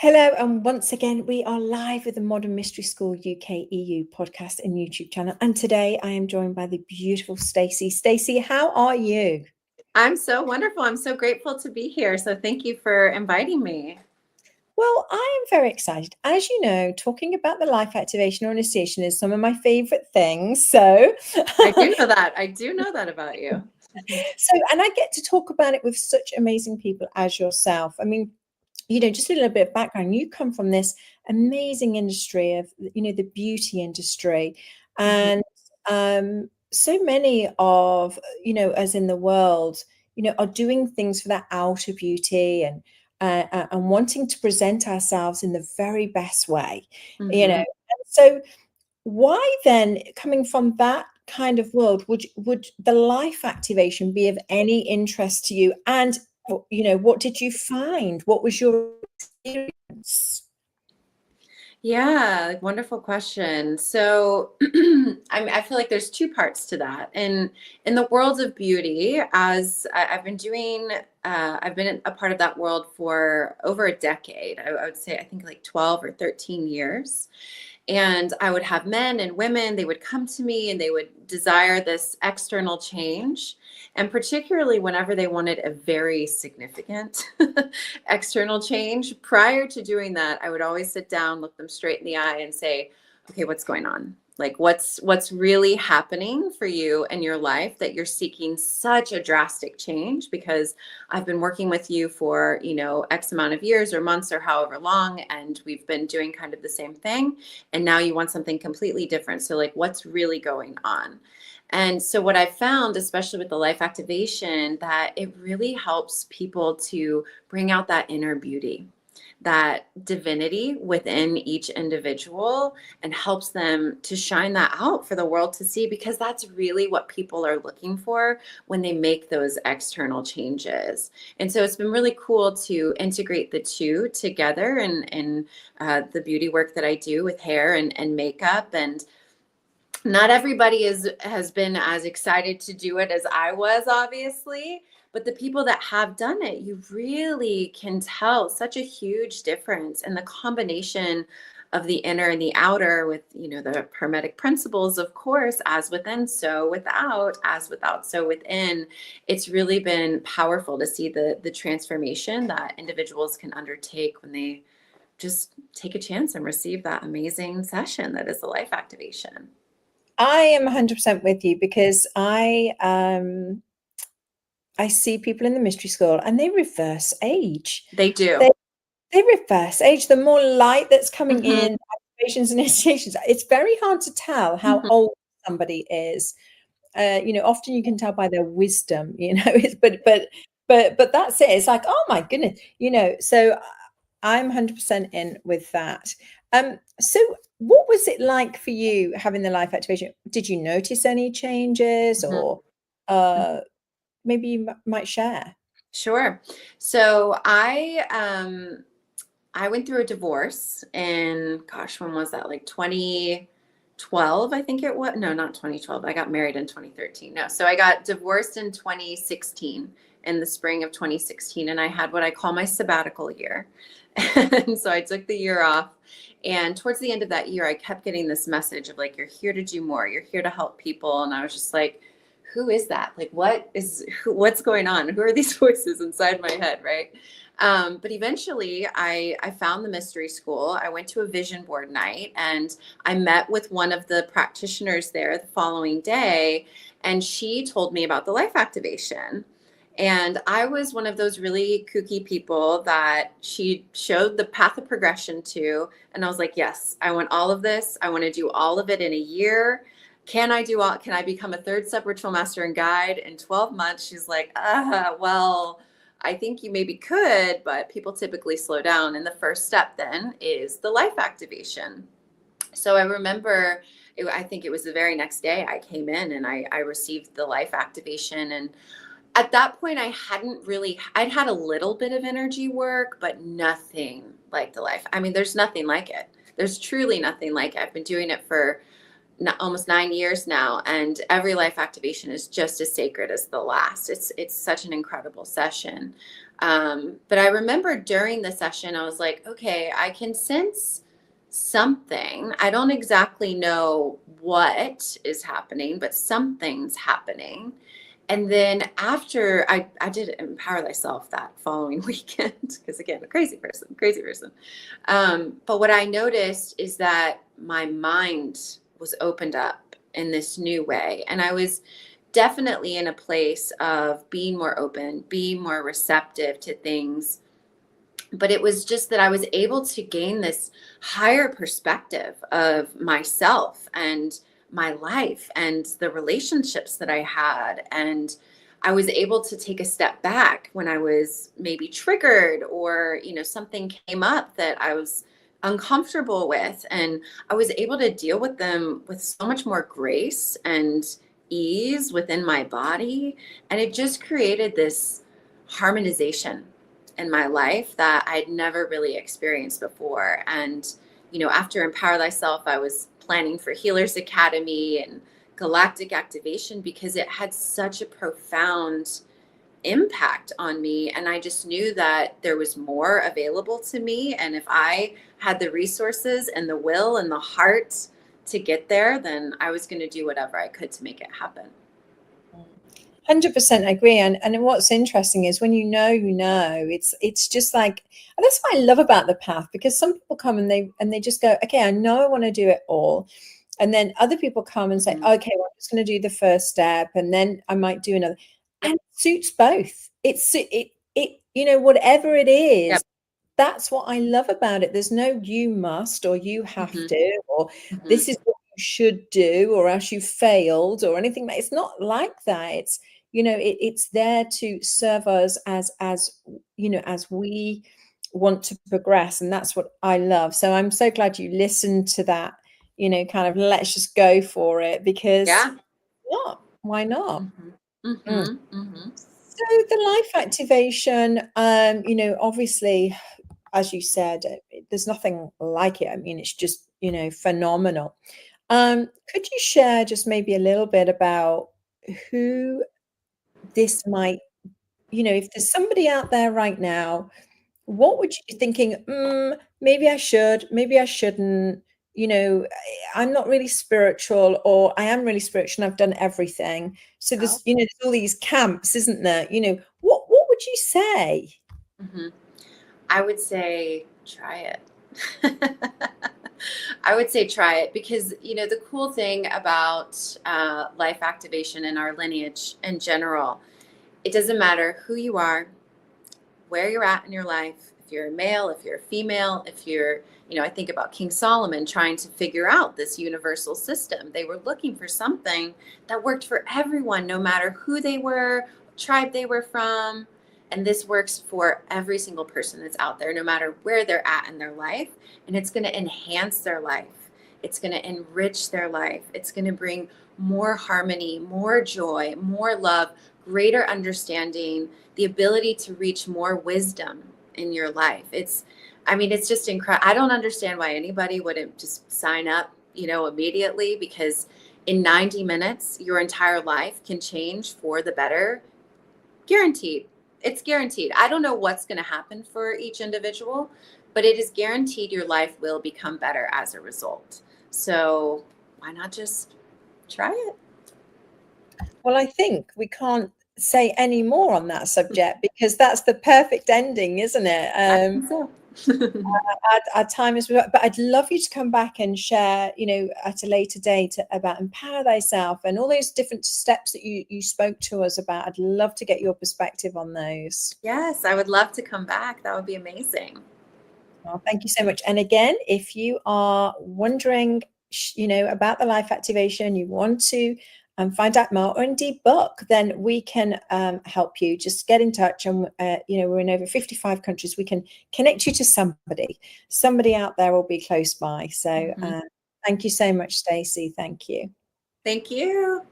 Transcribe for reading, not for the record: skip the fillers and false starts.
Hello, and once again, we are live with the Modern Mystery School UK EU podcast and YouTube channel. And today I am joined by the beautiful Stacie. Stacie, how are you? I'm so wonderful. I'm so grateful to be here. So thank you for inviting me. Well, I am very excited. As you know, talking about the life activation or initiation is some of my favorite things. So I do know that. I do know that about you. And I get to talk about it with such amazing people as yourself. I mean, just a little bit of background. You come from this amazing industry of, the beauty industry. And so many of, us in the world, are doing things for that outer beauty and wanting to present ourselves in the very best way, And so why then, coming from that kind of world, would the life activation be of any interest to you? And what did you find? What was your experience? Yeah, wonderful question. So I feel like there's two parts to that. And in the world of beauty, as I've been doing, I've been a part of that world for over a decade. I would say, I think like 12 or 13 years. And I would have men and women, they would come to me and they would desire this external change. And particularly whenever they wanted a very significant external change, prior to doing that, I would always sit down, look them straight in the eye and say, okay, what's going on? Like what's really happening for you in your life that you're seeking such a drastic change? Because I've been working with you for, X amount of years or months or however long, and we've been doing kind of the same thing. And now you want something completely different. So like, what's really going on? And so what I found, especially with the life activation, that it really helps people to bring out that inner beauty, that divinity within each individual, and helps them to shine that out for the world to see, because that's really what people are looking for when they make those external changes. And so it's been really cool to integrate the two together in the beauty work that I do with hair and makeup. And not everybody has been as excited to do it as I was, obviously. But the people that have done it, you really can tell such a huge difference in the combination of the inner and the outer with, the Hermetic principles, of course, as within, so without, as without, so within. It's really been powerful to see the transformation that individuals can undertake when they just take a chance and receive that amazing session that is the life activation. I am 100% with you, because I see people in the mystery school and they reverse age. They do. They reverse age. The more light that's coming in, activations and initiations, it's very hard to tell how old somebody is. Often you can tell by their wisdom, but that's it. It's like, oh my goodness, so I'm 100% in with that. So what was it like for you having the life activation? Did you notice any changes, or maybe you might share? Sure. So I went through a divorce in, gosh, when was that? Like 2012, I think it was. No, not 2012. I got married in 2013. No. So I got divorced in 2016, in the spring of 2016. And I had what I call my sabbatical year. And so I took the year off. And towards the end of that year, I kept getting this message of like, you're here to do more. You're here to help people. And I was just like, who is that? Like, what's going on? Who are these voices inside my head? Right. But eventually I found the mystery school. I went to a vision board night and I met with one of the practitioners there the following day. And she told me about the life activation. And I was one of those really kooky people that she showed the path of progression to. And I was like, yes, I want all of this. I want to do all of it in a year. Can I become a third step ritual master and guide in 12 months? She's like, well, I think you maybe could, but people typically slow down. And the first step then is the life activation. So I remember, I think it was the very next day I came in and I received the life activation. And at that point, I'd had a little bit of energy work, but nothing like the life. I mean, there's nothing like it. There's truly nothing like it. I've been doing it for almost 9 years now, and every life activation is just as sacred as the last. It's such an incredible session. But I remember during the session, I was like, okay, I can sense something. I don't exactly know what is happening, but something's happening. And then after I did Empower Thyself that following weekend, because again, a crazy person, crazy person. But what I noticed is that my mind was opened up in this new way. And I was definitely in a place of being more open, being more receptive to things. But it was just that I was able to gain this higher perspective of myself and my life and the relationships that I had. And I was able to take a step back when I was maybe triggered, or, something came up that I was uncomfortable with. And I was able to deal with them with so much more grace and ease within my body. And it just created this harmonization in my life that I'd never really experienced before. And, after Empower Thyself, I was planning for Healers Academy and Galactic Activation because it had such a profound impact on me. And I just knew that there was more available to me. And if I had the resources and the will and the heart to get there, then I was going to do whatever I could to make it happen. 100% agree. And what's interesting is when it's just like, and that's what I love about the path, because some people come and they just go, okay, I know I want to do it all. And then other people come and say, okay, well, I'm just going to do the first step, and then I might do another. And it suits both. Whatever it is, Yep. that's what I love about it. There's no you must, or you have to, or this is what you should do, or else you failed, or anything. It's not like that. It's, it's there to serve us as we want to progress. And that's what I love. So I'm so glad you listened to that, kind of let's just go for it, because why not? So the life activation, obviously, as you said, there's nothing like it. I mean, it's just, phenomenal. Could you share just maybe a little bit about who this might, if there's somebody out there right now, what would you be thinking? Maybe I should, maybe I shouldn't. I'm not really spiritual, or I am really spiritual and I've done everything. So there's, there's all these camps, isn't there? What would you say? I would say try it. I would say try it, because, the cool thing about life activation and our lineage in general, it doesn't matter who you are, where you're at in your life, if you're a male, if you're a female, if you're, I think about King Salomon trying to figure out this universal system. They were looking for something that worked for everyone, no matter who they were, what tribe they were from. And this works for every single person that's out there, no matter where they're at in their life. And it's going to enhance their life. It's going to enrich their life. It's going to bring more harmony, more joy, more love, greater understanding, the ability to reach more wisdom in your life. It's just incredible. I don't understand why anybody wouldn't just sign up, immediately, because in 90 minutes, your entire life can change for the better. Guaranteed. It's guaranteed. I don't know what's going to happen for each individual, but it is guaranteed your life will become better as a result. So why not just try it? Well, I think we can't say any more on that subject, because that's the perfect ending, isn't it? I think so. Our time is, but I'd love you to come back and share, at a later date about Empower Thyself and all those different steps that you spoke to us about. I'd love to get your perspective on those. Yes, I would love to come back. That would be amazing. Well, thank you so much. And again, if you are wondering, about the life activation, you want to find out more, or indeed book, then we can help you. Just get in touch, and we're in over 55 countries. We can connect you to somebody out there will be close by. So thank you so much, Stacie. Thank you. Thank you.